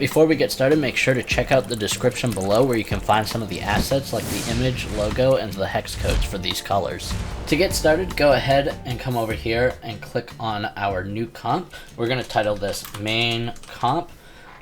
Before we get started, make sure to check out the description below where you can find some of the assets like the image, logo, and the hex codes for these colors. To get started, go ahead and come over here and click on our new comp. We're going to title this main comp.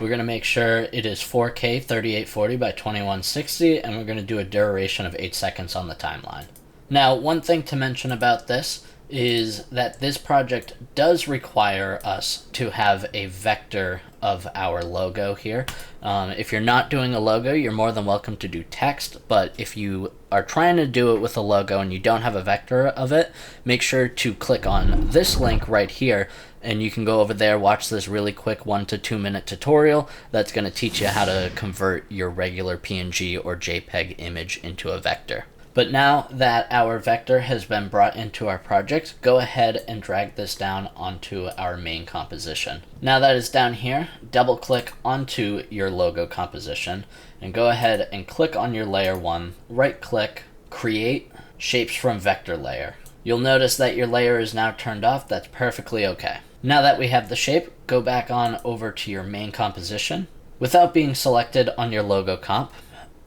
We're going to make sure it is 4K 3840 by 2160, and we're going to do a duration of 8 seconds on the timeline. Now, one thing to mention about this is that this project does require us to have a vector of our logo here. If you're not doing a logo, you're more than welcome to do text, but if you are trying to do it with a logo and you don't have a vector of it, make sure to click on this link right here, and you can go over there, watch this really quick 1 to 2 minute tutorial that's going to teach you how to convert your regular PNG or JPEG image into a vector. But now that our vector has been brought into our project, go ahead and drag this down onto our main composition. Now that it's down here, double click onto your logo composition and go ahead and click on your layer 1, right click, create shapes from vector layer. You'll notice that your layer is now turned off. That's perfectly okay. Now that we have the shape, go back on over to your main composition. Without being selected on your logo comp,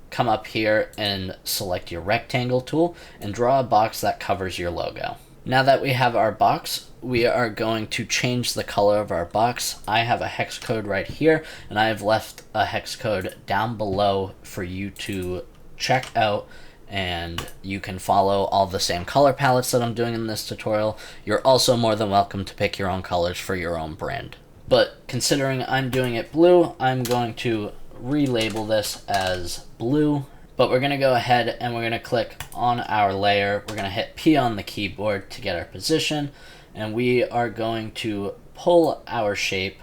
come up here and select your rectangle tool and draw a box that covers your logo. Now that we have our box, we are going to change the color of our box. I have a hex code right here, and I have left a hex code down below for you to check out, and you can follow all the same color palettes that I'm doing in this tutorial. You're also more than welcome to pick your own colors for your own brand. But considering I'm doing it blue, I'm going to relabel this as blue, but we're going to go ahead and we're going to click on our layer. We're going to hit P on the keyboard to get our position, and we are going to pull our shape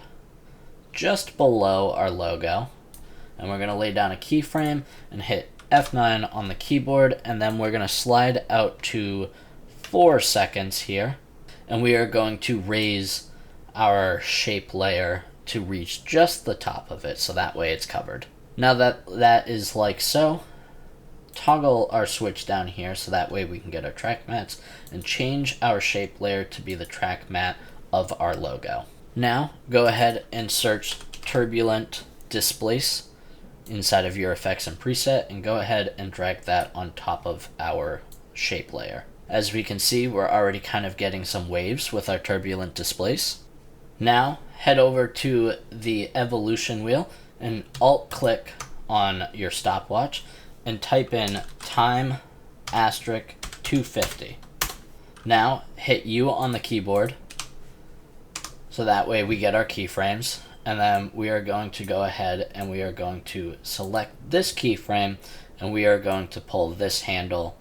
just below our logo, and we're going to lay down a keyframe and hit F9 on the keyboard, and then we're going to slide out to 4 seconds here, and we are going to raise our shape layer to reach just the top of it, so that way it's covered. Now that that is like so, toggle our switch down here so that way we can get our track mats and change our shape layer to be the track mat of our logo. Now go ahead and search turbulent displace inside of your effects and preset and go ahead and drag that on top of our shape layer. As we can see, we're already kind of getting some waves with our turbulent displace. Now head over to the evolution wheel and alt click on your stopwatch and type in time asterisk 250. Now hit U on the keyboard so that way we get our keyframes, and then we are going to go ahead and we are going to select this keyframe and we are going to pull this handle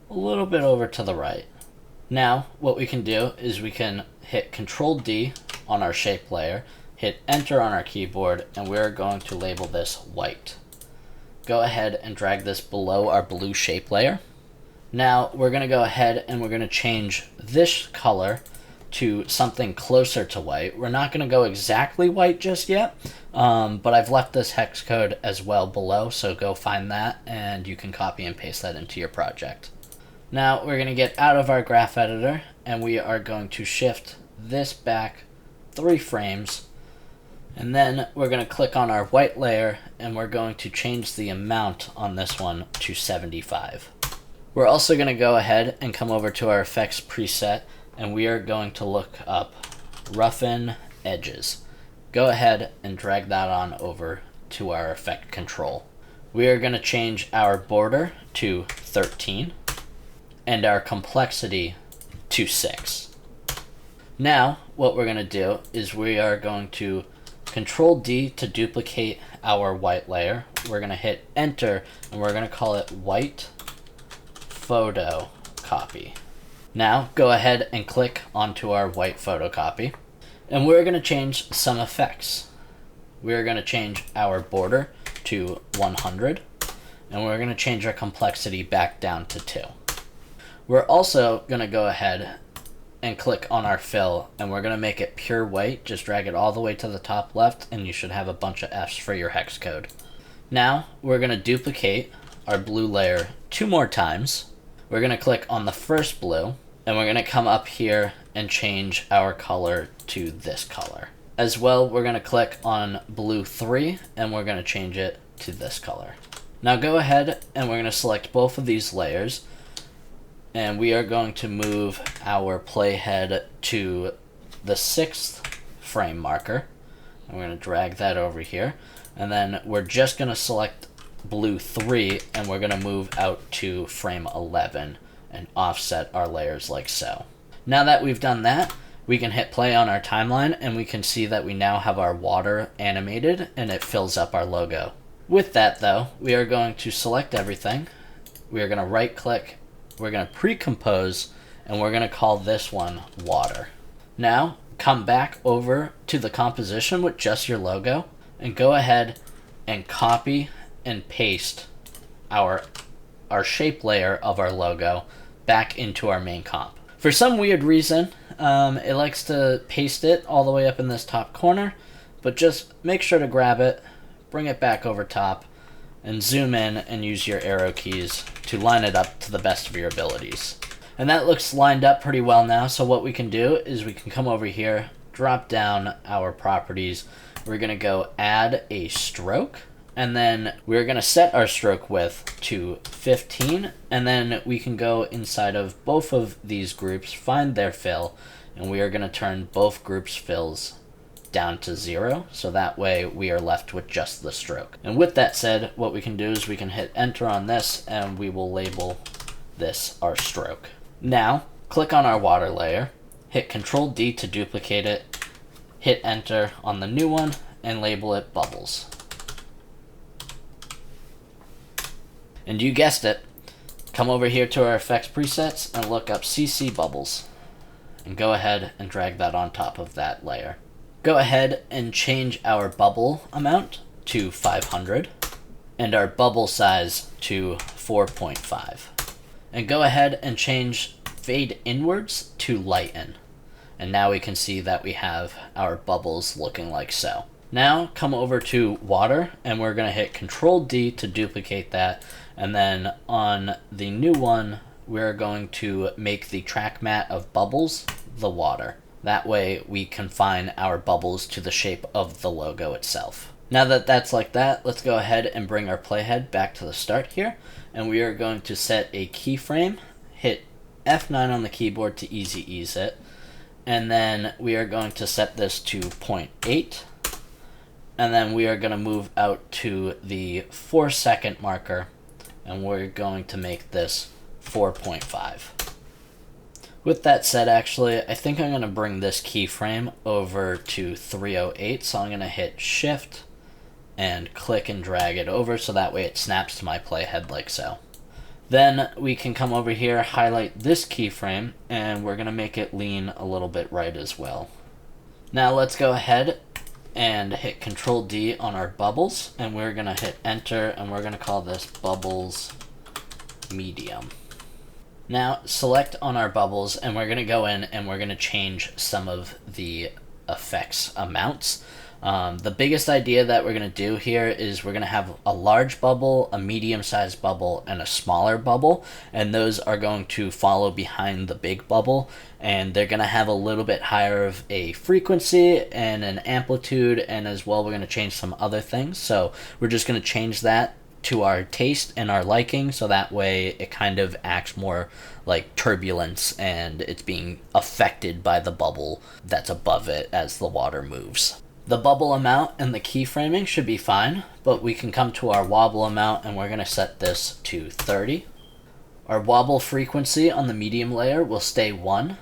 a little bit over to the right. Now what we can do is we can hit Control D on our shape layer, hit enter on our keyboard, and we're going to label this white. Go ahead and drag this below our blue shape layer. Now we're going to go ahead and we're going to change this color to something closer to white. We're not going to go exactly white just yet, but I've left this hex code as well below, so go find that and you can copy and paste that into your project. Now we're going to get out of our graph editor and we are going to shift this back 3 frames, and then we're going to click on our white layer and we're going to change the amount on this one to 75. We're also going to go ahead and come over to our effects preset and we are going to look up roughen edges. Go ahead and drag that on over to our effect control. We are going to change our border to 13 and our complexity to 6. Now, what we're going to do is we are going to Control D to duplicate our white layer. We're going to hit enter and we're going to call it white photo copy. Now, go ahead and click onto our white photocopy and we're going to change some effects. We're going to change our border to 100 and we're going to change our complexity back down to 2. We're also going to go ahead and click on our fill and we're going to make it pure white. Just drag it all the way to the top left and you should have a bunch of F's for your hex code. Now we're going to duplicate our blue layer 2 more times. We're going to click on the first blue and we're going to come up here and change our color to this color. As well, we're going to click on blue 3 and we're going to change it to this color. Now go ahead and we're going to select both of these layers, and we are going to move our playhead to the 6th frame marker. And we're going to drag that over here, and then we're just going to select blue 3 and we're going to move out to frame 11 and offset our layers like so. Now that we've done that, we can hit play on our timeline and we can see that we now have our water animated and it fills up our logo. With that though, we are going to select everything. We are going to right click, we're going to pre-compose, and we're going to call this one water. Now come back over to the composition with just your logo and go ahead and copy and paste our shape layer of our logo back into our main comp. For some weird reason, it likes to paste it all the way up in this top corner, but just make sure to grab it, bring it back over top, and zoom in and use your arrow keys to line it up to the best of your abilities. And that looks lined up pretty well now, so what we can do is we can come over here, drop down our properties, we're going to go add a stroke, and then we're going to set our stroke width to 15, and then we can go inside of both of these groups, find their fill, and we are going to turn both groups' fills down to 0, so that way we are left with just the stroke. And with that said, what we can do is we can hit enter on this, and we will label this our stroke. Now, click on our water layer, hit Control D to duplicate it, hit enter on the new one, and label it bubbles. And you guessed it, come over here to our effects presets and look up CC bubbles. And go ahead and drag that on top of that layer. Go ahead and change our bubble amount to 500 and our bubble size to 4.5. And go ahead and change fade inwards to lighten. And now we can see that we have our bubbles looking like so. Now come over to water and we're going to hit Control D to duplicate that, and then on the new one we're going to make the track matte of bubbles the water. That way we confine our bubbles to the shape of the logo itself. Now that that's like that, let's go ahead and bring our playhead back to the start here, and we are going to set a keyframe, hit F9 on the keyboard to easy ease it, and then we are going to set this to 0.8, and then we are going to move out to the 4-second marker, and we're going to make this 4.5. With that said, actually, I think I'm going to bring this keyframe over to 308, so I'm going to hit Shift and click and drag it over so that way it snaps to my playhead like so. Then we can come over here, highlight this keyframe, and we're going to make it lean a little bit right as well. Now let's go ahead and hit Control D on our bubbles, and we're going to hit enter, and we're going to call this bubbles medium. Now select on our bubbles, and we're going to go in and we're going to change some of the effects amounts. The biggest idea that we're going to do here is we're going to have a large bubble, a medium-sized bubble, and a smaller bubble, and those are going to follow behind the big bubble, and they're going to have a little bit higher of a frequency and an amplitude, and as well we're going to change some other things. So we're just going to change that to our taste and our liking, so that way it kind of acts more like turbulence and it's being affected by the bubble that's above it as the water moves. The bubble amount and the keyframing should be fine, but we can come to our wobble amount and we're going to set this to 30. Our wobble frequency on the medium layer will stay 1,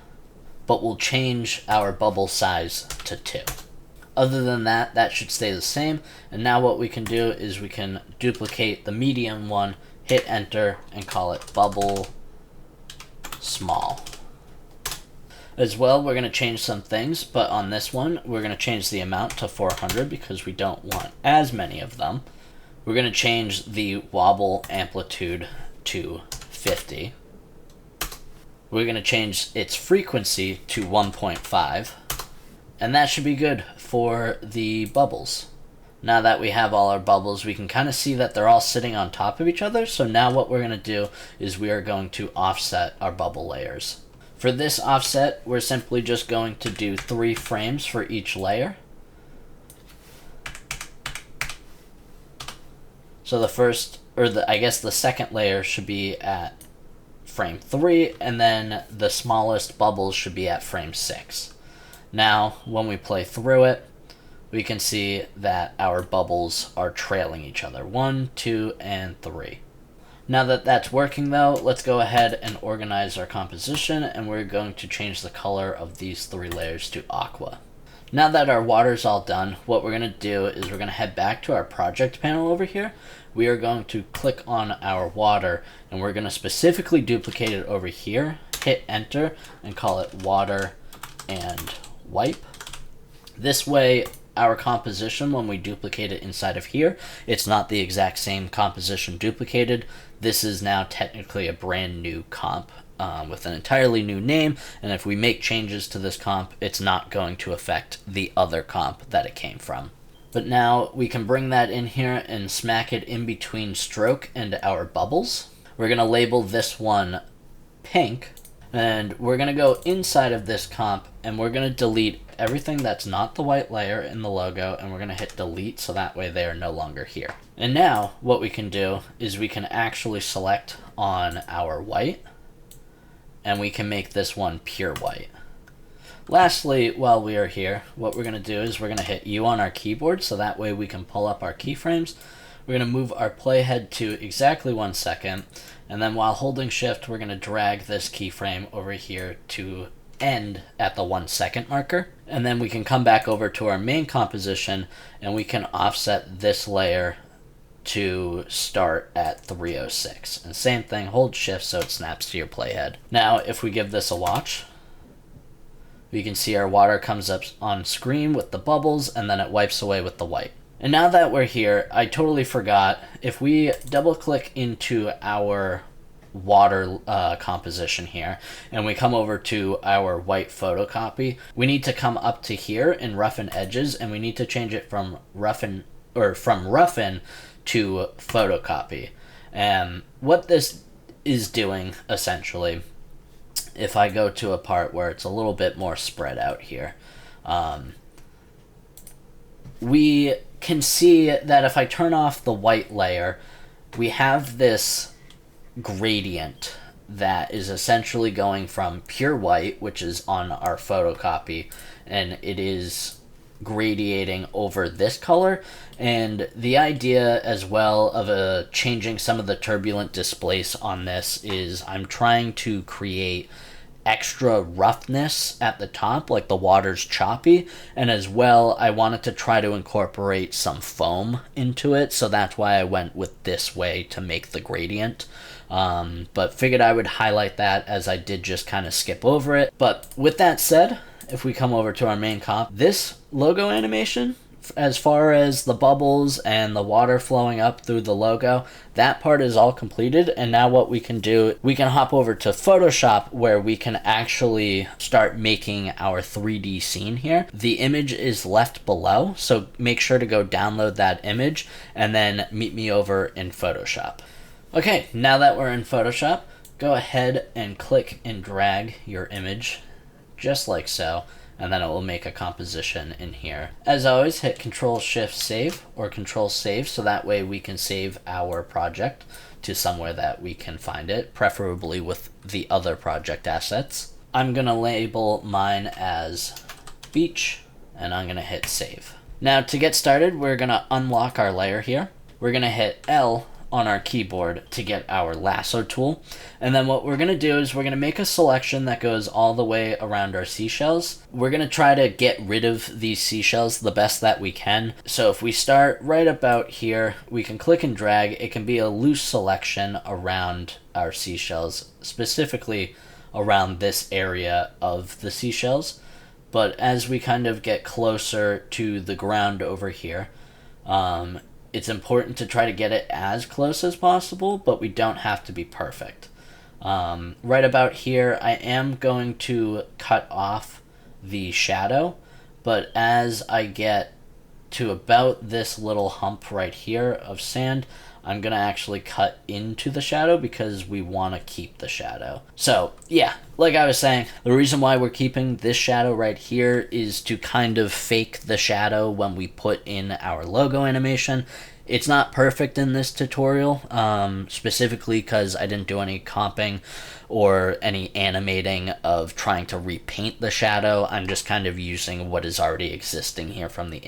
but we'll change our bubble size to 2. Other than that, that should stay the same, and now what we can do is we can duplicate the medium one, hit enter, and call it bubble small. As well, we're going to change some things, but on this one, we're going to change the amount to 400 because we don't want as many of them. We're going to change the wobble amplitude to 50. We're going to change its frequency to 1.5, and that should be good for the bubbles. Now that we have all our bubbles, we can kind of see that they're all sitting on top of each other, so now what we're going to do is we are going to offset our bubble layers. For this offset, we're simply just going to do 3 frames for each layer. So the first, or I guess the second layer should be at frame 3, and then the smallest bubbles should be at frame 6. Now, when we play through it, we can see that our bubbles are trailing each other, 1, 2, and 3. Now that that's working though, let's go ahead and organize our composition, and we're going to change the color of these 3 layers to aqua. Now that our water's all done, what we're going to do is we're going to head back to our project panel over here. We are going to click on our water, and we're going to specifically duplicate it over here, hit enter, and call it water and wipe. This way, our composition, when we duplicate it inside of here, it's not the exact same composition duplicated. This is now technically a brand new comp with an entirely new name, and if we make changes to this comp, it's not going to affect the other comp that it came from. But now we can bring that in here and smack it in between stroke and our bubbles. We're going to label this one pink, and we're going to go inside of this comp, and we're going to delete everything that's not the white layer in the logo, and we're going to hit delete so that way they are no longer here. And now what we can do is we can actually select on our white, and we can make this one pure white. Lastly, while we are here, what we're going to do is we're going to hit U on our keyboard so that way we can pull up our keyframes. We're going to move our playhead to exactly 1 second, and then while holding shift, we're going to drag this keyframe over here to end at the 1 second marker. And then we can come back over to our main composition, and we can offset this layer to start at 306. And same thing, hold shift so it snaps to your playhead. Now, if we give this a watch, we can see our water comes up on screen with the bubbles, and then it wipes away with the white. And now that we're here, I totally forgot, if we double click into our water composition here, and we come over to our white photocopy, we need to come up to here in roughen edges, and we need to change it from roughen to photocopy. And what this is doing essentially, if I go to a part where it's a little bit more spread out here, we can see that if I turn off the white layer, we have this gradient that is essentially going from pure white, which is on our photocopy, and it is gradiating over this color. And the idea as well of changing some of the turbulent displace on this is I'm trying to create extra roughness at the top, like the water's choppy, and as well I wanted to try to incorporate some foam into it, so that's why I went with this way to make the gradient. But figured I would highlight that as I did just kind of skip over it. But with that said, if we come over to our main comp, this logo animation, as far as the bubbles and the water flowing up through the logo, that part is all completed. And now what we can do, we can hop over to Photoshop where we can actually start making our 3D scene here. The image is left below, so make sure to go download that image and then meet me over in Photoshop. Okay, now that we're in Photoshop, go ahead and click and drag your image just like so, and then it will make a composition in here. As always, hit Control-Shift-Save or Control-Save so that way we can save our project to somewhere that we can find it, preferably with the other project assets. I'm going to label mine as Beach, and I'm going to hit Save. Now to get started, we're going to unlock our layer here. We're going to hit L on our keyboard to get our lasso tool. And then what we're going to do is we're going to make a selection that goes all the way around our seashells. We're going to try to get rid of these seashells the best that we can. So if we start right about here, we can click and drag. It can be a loose selection around our seashells, specifically around this area of the seashells. But as we kind of get closer to the ground over here, it's important to try to get it as close as possible, but we don't have to be perfect. Right about here, I am going to cut off the shadow, but as I get to about this little hump right here of sand, I'm going to actually cut into the shadow because we want to keep the shadow. So yeah, like I was saying, the reason why we're keeping this shadow right here is to kind of fake the shadow when we put in our logo animation. It's not perfect in this tutorial, specifically because I didn't do any comping or any animating of trying to repaint the shadow. I'm just kind of using what is already existing here from the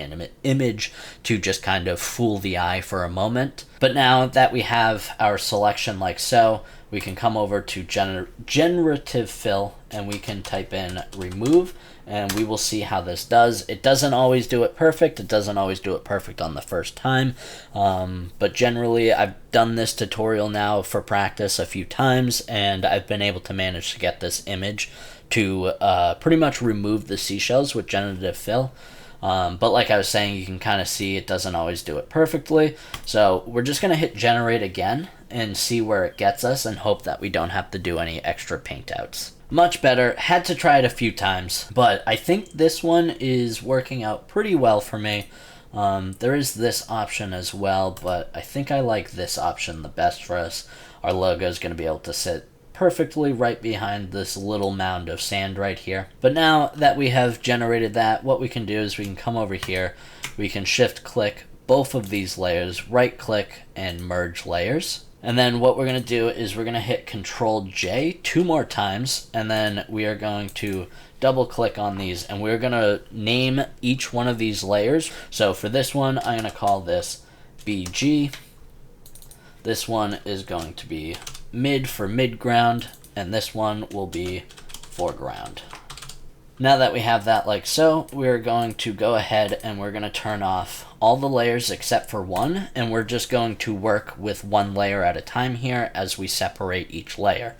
image to just kind of fool the eye for a moment. But now that we have our selection like so, we can come over to generative fill and we can type in remove, and we will see how this does. It doesn't always do it perfect. It doesn't always do it perfect on the first time. But generally, I've done this tutorial now for practice a few times, and I've been able to manage to get this image to pretty much remove the seashells with generative fill. But like I was saying, you can kind of see it doesn't always do it perfectly. So we're just going to hit generate again and see where it gets us and hope that we don't have to do any extra paint outs. Much better. Had to try it a few times, but I think this one is working out pretty well for me. There is this option as well, but I think I like this option the best for us. Our logo is going to be able to sit perfectly right behind this little mound of sand right here. But now that we have generated that, what we can do is we can come over here, we can shift click both of these layers, right click and merge layers. And then what we're going to do is we're going to hit Control J 2 more times, and then we are going to double click on these, and we're going to name each one of these layers. So for this one, I'm going to call this BG. This one is going to be mid for midground, and this one will be foreground. Now that we have that like so, we're going to go ahead and we're going to turn off all the layers except for one, and we're just going to work with one layer at a time here as we separate each layer.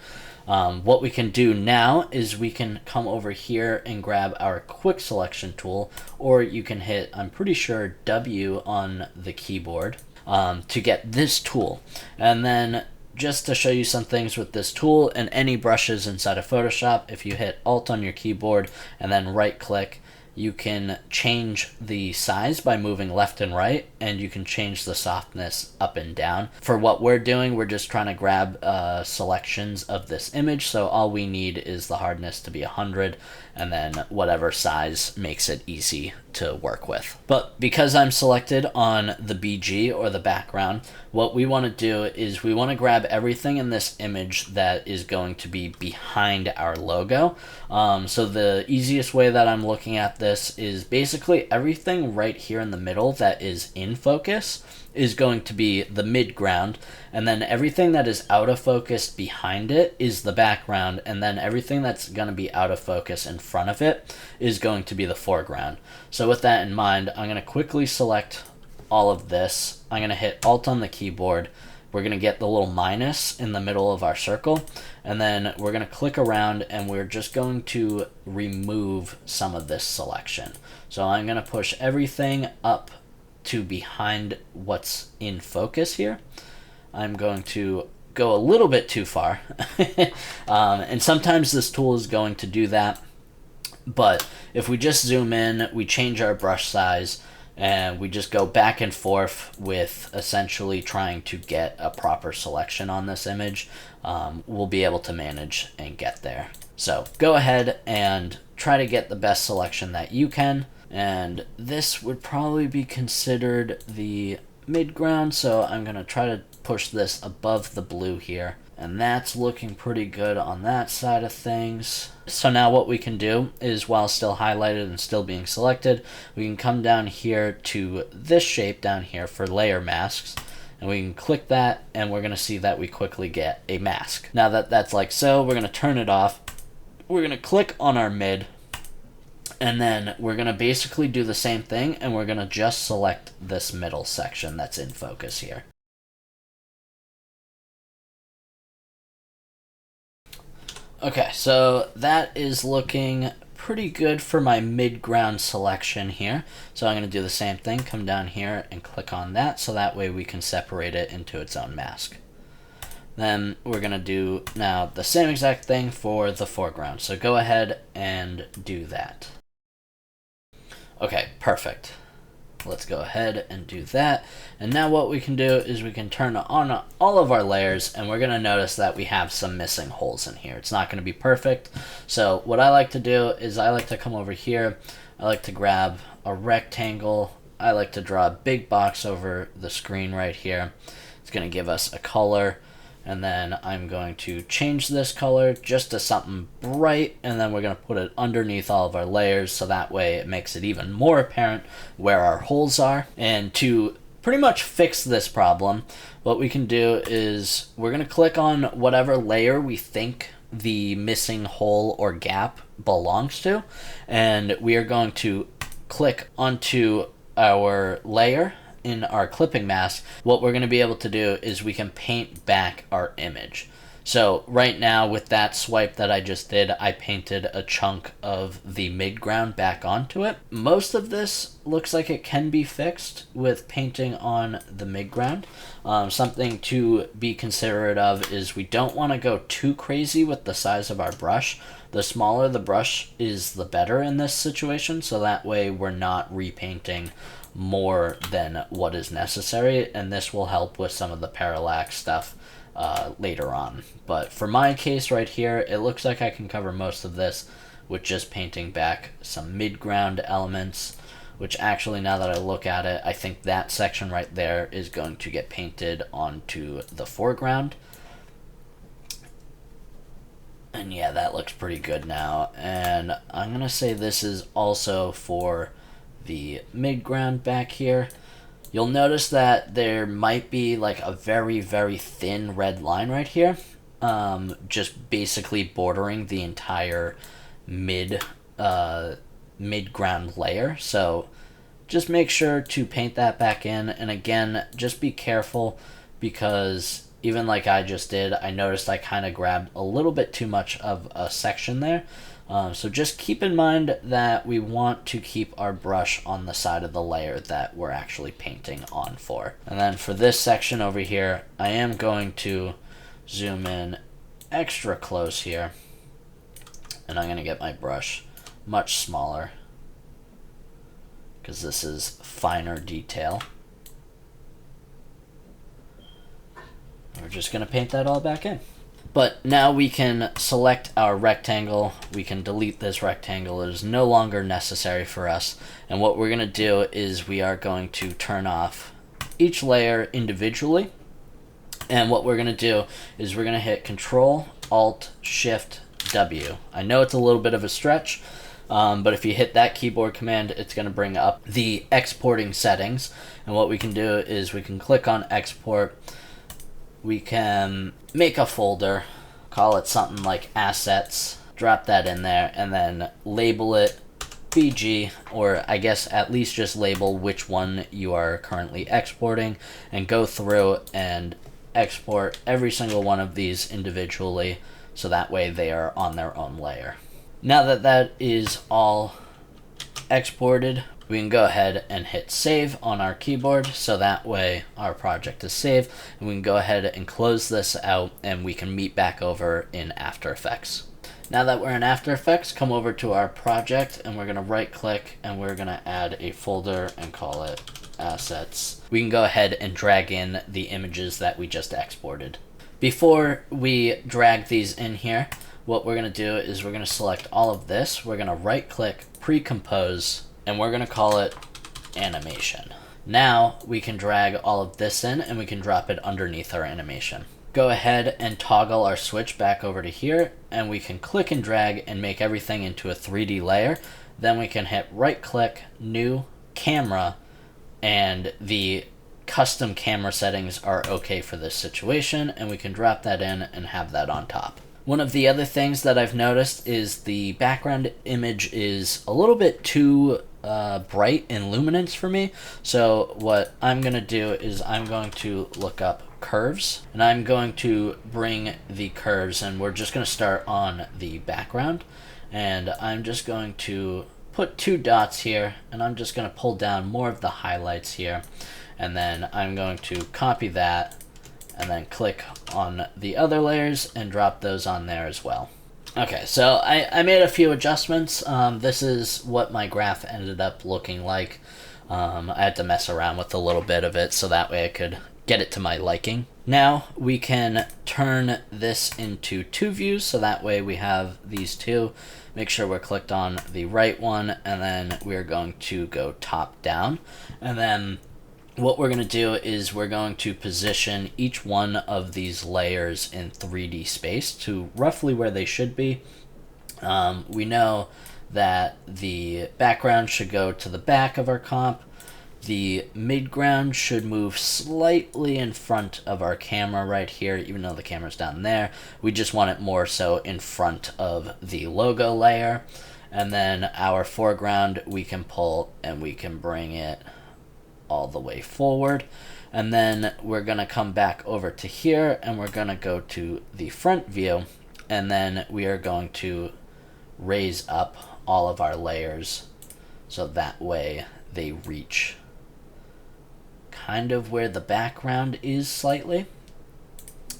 What we can do now is we can come over here and grab our quick selection tool, or you can hit, I'm pretty sure, W on the keyboard to get this tool. And then just to show you some things with this tool and any brushes inside of Photoshop, if you hit Alt on your keyboard and then right click, you can change the size by moving left and right, and you can change the softness up and down. For what we're doing, we're just trying to grab selections of this image, so all we need is the hardness to be 100, and then whatever size makes it easy to work with. But because I'm selected on the BG or the background, what we want to do is we want to grab everything in this image that is going to be behind our logo. So the easiest way that I'm looking at this is basically everything right here in the middle that is in focus is going to be the midground, and then everything that is out of focus behind it is the background, and then everything that's going to be out of focus in front of it is going to be the foreground. So with that in mind, I'm going to quickly select all of this. I'm going to hit Alt on the keyboard. We're going to get the little minus in the middle of our circle, and then we're going to click around and we're just going to remove some of this selection. So I'm going to push everything up to behind what's in focus here. I'm going to go a little bit too far. And sometimes this tool is going to do that. But if we just zoom in, we change our brush size, and we just go back and forth with essentially trying to get a proper selection on this image, we'll be able to manage and get there. So go ahead and try to get the best selection that you can. And this would probably be considered the midground, so I'm going to try to push this above the blue here. And that's looking pretty good on that side of things. So now what we can do is, while still highlighted and still being selected, we can come down here to this shape down here for layer masks, and we can click that, and we're going to see that we quickly get a mask. Now that that's like so, we're going to turn it off. We're going to click on our mid, and then we're going to basically do the same thing, and we're going to just select this middle section that's in focus here. Okay, so that is looking pretty good for my midground selection here. So I'm going to do the same thing, come down here and click on that, so that way we can separate it into its own mask. Then we're going to do now the same exact thing for the foreground. So go ahead and do that. Okay, perfect. Let's go ahead and do that. And now what we can do is we can turn on all of our layers, and we're going to notice that we have some missing holes in here. It's not going to be perfect. So what I like to do is I like to come over here. I like to grab a rectangle I like to draw a big box over the screen right here. It's going to give us a color, and then I'm going to change this color just to something bright, and then we're going to put it underneath all of our layers so that way it makes it even more apparent where our holes are. And to pretty much fix this problem, what we can do is we're going to click on whatever layer we think the missing hole or gap belongs to, and we are going to click onto our layer in our clipping mask. What we're going to be able to do is we can paint back our image. So right now with that swipe that I just did, I painted a chunk of the midground back onto it. Most of this looks like it can be fixed with painting on the midground. Something to be considerate of is we don't want to go too crazy with the size of our brush. The smaller the brush is, the better in this situation, so that way we're not repainting more than what is necessary, and this will help with some of the parallax stuff later on. But for my case right here, it looks like I can cover most of this with just painting back some midground elements, which actually, now that I look at it, I think that section right there is going to get painted onto the foreground. And yeah, that looks pretty good now. And I'm going to say this is also for the midground back here. You'll notice that there might be like a very, very thin red line right here, just basically bordering the entire midground layer. So just make sure to paint that back in. And again, just be careful, because even like I just did, I noticed I kind of grabbed a little bit too much of a section there. So just keep in mind that we want to keep our brush on the side of the layer that we're actually painting on for. And then for this section over here, I am going to zoom in extra close here, and I'm going to get my brush much smaller because this is finer detail. We're just going to paint that all back in. But now we can select our rectangle. We can delete this rectangle. It is no longer necessary for us. And what we're going to do is we are going to turn off each layer individually. And what we're going to do is we're going to hit Control, Alt, Shift, W. I know it's a little bit of a stretch, but if you hit that keyboard command, it's going to bring up the exporting settings. And what we can do is we can click on Export. We can make a folder, call it something like Assets, drop that in there, and then label it BG, or I guess at least just label which one you are currently exporting, and go through and export every single one of these individually, so that way they are on their own layer. Now that that is all exported, we can go ahead and hit save on our keyboard, so that way our project is saved, and we can go ahead and close this out, and we can meet back over in After Effects. Now that we're in After Effects, come over to our project, and we're going to right click, and we're going to add a folder and call it Assets. We can go ahead and drag in the images that we just exported. Before we drag these in here, what we're going to do is we're going to select all of this, we're going to right click, pre-compose, and we're going to call it animation. Now we can drag all of this in, and we can drop it underneath our animation. Go ahead and toggle our switch back over to here, and we can click and drag and make everything into a 3D layer. Then we can hit right click, new, camera, and the custom camera settings are okay for this situation, and we can drop that in and have that on top. One of the other things that I've noticed is the background image is a little bit too bright in luminance for me. So what I'm going to do is I'm going to look up curves, and I'm going to bring the curves, and we're just going to start on the background, and I'm just going to put 2 dots here, and I'm just going to pull down more of the highlights here, and then I'm going to copy that and then click on the other layers and drop those on there as well. Okay, so I made a few adjustments. This is what my graph ended up looking like. I had to mess around with a little bit of it so that way I could get it to my liking. Now we can turn this into two views, so that way we have these two. Make sure we're clicked on the right one, and then we're going to go top down. And then what we're going to do is we're going to position each one of these layers in 3D space to roughly where they should be. We know that the background should go to the back of our comp. The midground should move slightly in front of our camera right here, even though the camera's down there. We just want it more so in front of the logo layer. And then our foreground we can pull and we can bring it all the way forward. And then we're going to come back over to here and we're going to go to the front view. And then we are going to raise up all of our layers so that way they reach kind of where the background is slightly.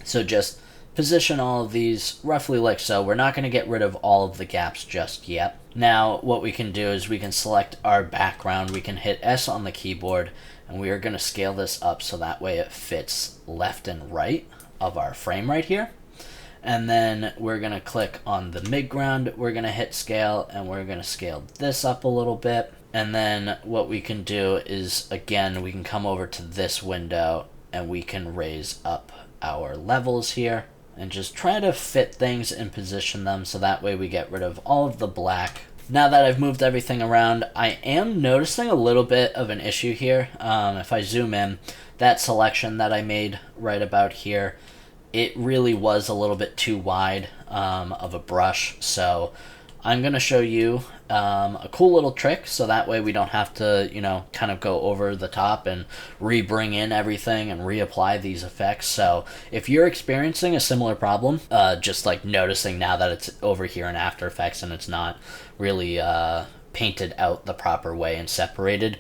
So just position all of these roughly like so. We're not going to get rid of all of the gaps just yet. Now what we can do is we can select our background. We can hit S on the keyboard and we are going to scale this up so that way it fits left and right of our frame right here. And then we're going to click on the midground. We're going to hit scale and we're going to scale this up a little bit. And then what we can do is, again, we can come over to this window and we can raise up our levels here and just try to fit things and position them so that way we get rid of all of the black. Now that I've moved everything around, I am noticing a little bit of an issue here. If I zoom in, that selection that I made right about here, it really was a little bit too wide of a brush. So I'm going to show you a cool little trick so that way we don't have to, you know, kind of go over the top and re-bring in everything and reapply these effects. So if you're experiencing a similar problem, just like noticing now that it's over here in After Effects and it's not really painted out the proper way and separated,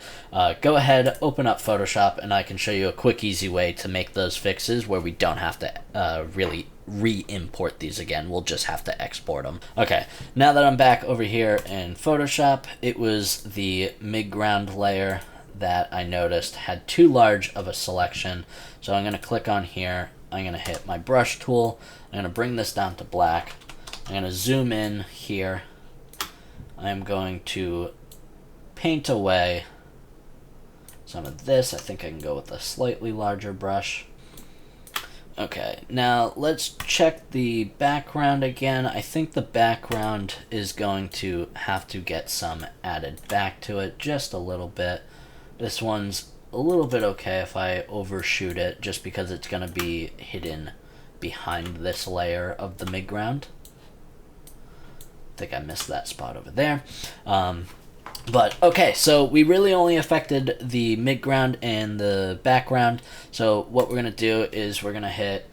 go ahead, open up Photoshop, and I can show you a quick, easy way to make those fixes where we don't have to really re-import these again. We'll just have to export them. Okay, now that I'm back over here in Photoshop, it was the midground layer that I noticed had too large of a selection. So I'm going to click on here. I'm going to hit my brush tool. I'm going to bring this down to black. I'm going to zoom in here. I'm going to paint away some of this. I think I can go with a slightly larger brush. Okay, now let's check the background again. I think the background is going to have to get some added back to it just a little bit. This one's a little bit okay if I overshoot it just because it's going to be hidden behind this layer of the midground. I think I missed that spot over there. But okay, so we really only affected the midground and the background. So what we're going to do is we're going to hit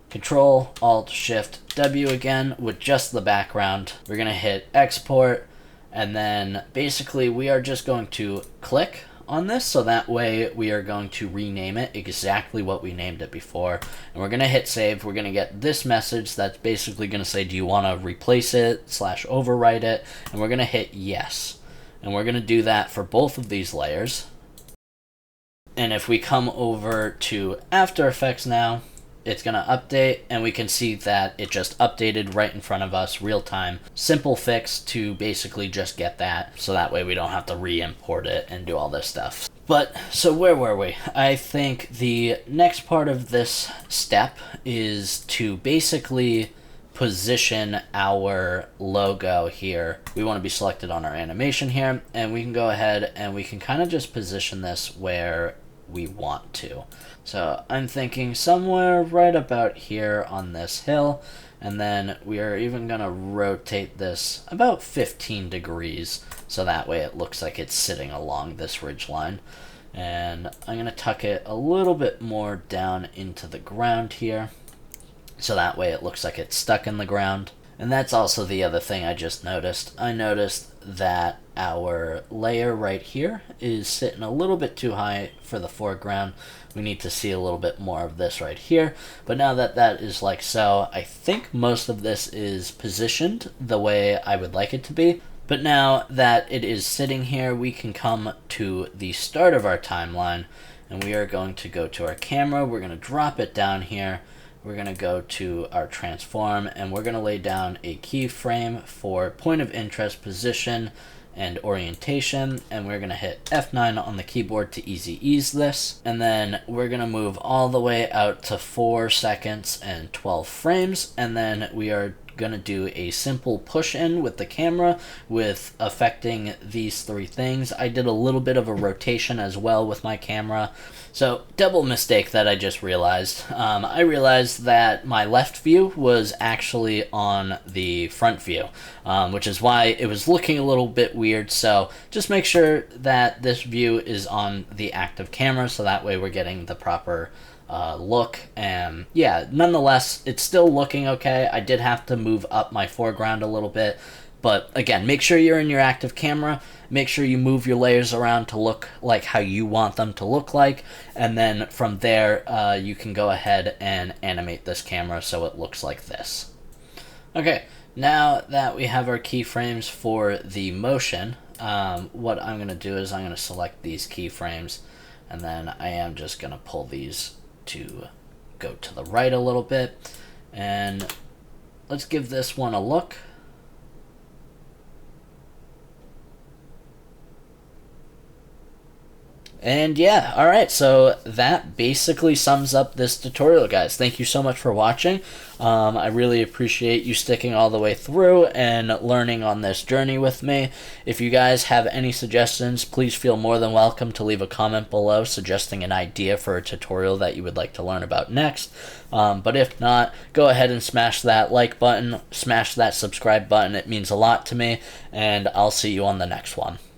Control Alt Shift W again with just the background. We're going to hit export, and then basically we are just going to click on this so that way we are going to rename it exactly what we named it before. And we're going to hit save. We're going to get this message that's basically going to say, do you want to replace it / overwrite it? And we're going to hit yes. And we're going to do that for both of these layers. And if we come over to After Effects now, it's going to update, and we can see that it just updated right in front of us, real time. Simple fix to basically just get that, so that way we don't have to re-import it and do all this stuff. But, so where were we? I think the next part of this step is to basically position our logo here. We want to be selected on our animation here, and we can go ahead and we can kind of just position this where we want to. So I'm thinking somewhere right about here on this hill, and then we are even going to rotate this about 15 degrees so that way it looks like it's sitting along this ridge line. And I'm going to tuck it a little bit more down into the ground here, so that way it looks like it's stuck in the ground. And that's also the other thing I just noticed. I noticed that our layer right here is sitting a little bit too high for the foreground. We need to see a little bit more of this right here. But now that that is like so, I think most of this is positioned the way I would like it to be. But now that it is sitting here, we can come to the start of our timeline, and we are going to go to our camera. We're going to drop it down here. We're going to go to our transform, and we're going to lay down a keyframe for point of interest, position, and orientation, and we're going to hit F9 on the keyboard to easy ease this, and then we're going to move all the way out to 4 seconds and 12 frames, and then we are going to do a simple push in with the camera with affecting these 3 things. I did a little bit of a rotation as well with my camera. So double mistake that I just realized. I realized that my left view was actually on the front view, which is why it was looking a little bit weird. So just make sure that this view is on the active camera, so that way we're getting the proper look. And yeah, nonetheless, it's still looking okay. I did have to move up my foreground a little bit, but again, make sure you're in your active camera. Make sure you move your layers around to look like how you want them to look like, and then from there you can go ahead and animate this camera so it looks like this. Okay, now that we have our keyframes for the motion, what I'm going to do is I'm going to select these keyframes, and then I am just going to pull these to go to the right a little bit, and let's give this one a look. And yeah, alright, so that basically sums up this tutorial, guys. Thank you so much for watching. I really appreciate you sticking all the way through and learning on this journey with me. If you guys have any suggestions, please feel more than welcome to leave a comment below suggesting an idea for a tutorial that you would like to learn about next. But if not, go ahead and smash that like button, smash that subscribe button. It means a lot to me, and I'll see you on the next one.